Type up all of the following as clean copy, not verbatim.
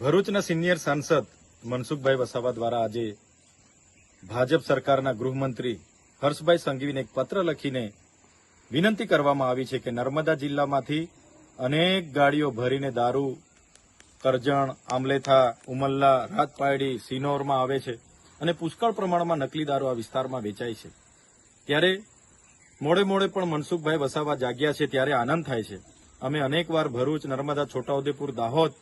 ભરૂચના સિનિયર સાંસદ મનસુખભાઈ વસાવા દ્વારા આજે ભાજપ સરકારના ગૃહમંત્રી હર્ષભાઈ સંઘવીને એક પત્ર લખીને વિનંતી કરવામાં આવી છે કે નર્મદા જિલ્લામાંથી અનેક ગાડીઓ ભરીને દારૂ કરજણ, આમલેથા, ઉમલ્લા, રાજપાયડી, સિનોરમાં આવે છે અને પુષ્કળ પ્રમાણમાં નકલી દારૂ આ વિસ્તારમાં વેચાય છે। ત્યારે મોડે મોડે પણ મનસુખભાઈ વસાવા જાગ્યા છે ત્યારે આનંદ થાય છે। અમે અનેકવાર ભરૂચ, નર્મદા, છોટાઉદેપુર, દાહોદ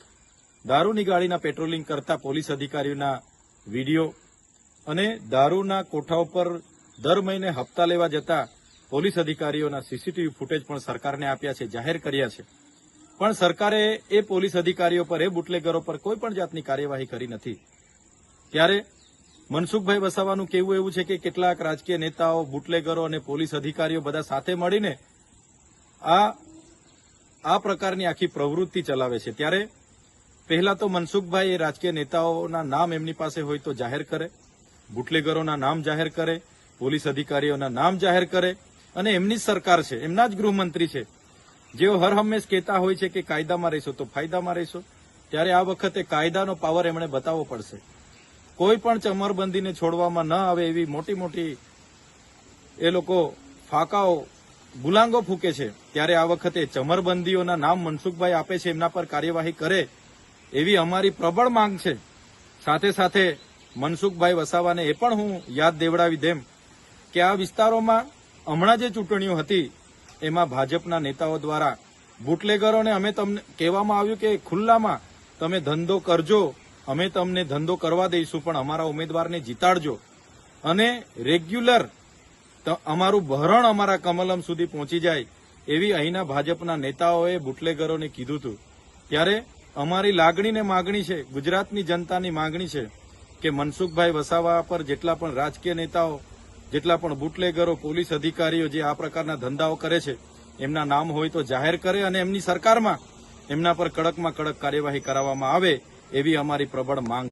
દારૂની ગાડીના પેટ્રોલિંગ કરતા પોલીસ અધિકારીઓના વિડીયો અને દારૂના કોઠા ઉપર દર મહિને હપ્તા લેવા જતા પોલીસ અધિકારીઓના સીસીટીવી ફૂટેજ પણ સરકારને આપ્યા છે, જાહેર કર્યા છે, પણ સરકારે એ પોલીસ અધિકારીઓ પર, એ બુટલેગરો પર કોઈ પણ જાતની કાર્યવાહી કરી નથી। ત્યારે મનસુખભાઈ વસાવાનું કહેવું એવું છે કે કેટલાક રાજકીય નેતાઓ, બુટલેગરો અને પોલીસ અધિકારીઓ બધા સાથે મળીને આ પ્રકારની આખી પ્રવૃત્તિ ચલાવે છે। ત્યારે પહેલા તો મનસુખભાઈ એ રાજકીય નેતાઓના નામ એમની પાસે હોય તો જાહેર કરે, બુટલેગરોના નામ જાહેર કરે, પોલીસ અધિકારીઓના નામ જાહેર કરે અને એમની સરકાર છે, એમના જ ગૃહમંત્રી છે, જેઓ હર હંમેશ કહેતા હોય છે કે કાયદામાં રહેશો તો ફાયદામાં રહેશો। ત્યારે આ વખતે કાયદાનો પાવર એમણે બતાવવો પડશે। કોઈ પણ ચમરબંધીને છોડવામાં ન આવે એવી મોટી મોટી એ લોકો ફાંકાઓ, ગુલાંગો ફૂકે છે। ત્યારે આ વખતે ચમરબંધીઓના નામ મનસુખભાઈ આપે છે, એમના પર કાર્યવાહી કરે એવી અમારી પ્રબળ માંગ છે। સાથે સાથે મનસુખભાઈ વસાવાને એ પણ હું યાદ દેવડાવી દેમ કે આ વિસ્તારોમાં હમણાં જે ચૂંટણીઓ હતી એમાં ભાજપના નેતાઓ દ્વારા બુટલેગરોને અમે તમને કહેવામાં આવ્યું કે ખુલ્લામાં તમે ધંધો કરજો, અમે તમને ધંધો કરવા દઈશું, પણ અમારા ઉમેદવારને જીતાડજો અને રેગ્યુલર અમારું ભરણ અમારા કમલમ સુધી પહોંચી જાય એવી અહીંના ભાજપના નેતાઓએ બુટલેગરોને કીધું હતું। ત્યારે અમારી લાગણી ને માગણી છે, ગુજરાતની જનતાની માગણી છે કે મનસુખભાઈ વસાવા પર જેટલા પણ રાજકીય નેતાઓ, જેટલા પણ બુટલેગરો, પોલીસ અધિકારીઓ જે આ પ્રકારના ધંધાઓ કરે છે એમના નામ હોય તો જાહેર કરે અને એમની સરકારમાં એમના પર કડકમાં કડક કાર્યવાહી કરાવવામાં આવે એવી અમારી પ્રબળ માંગ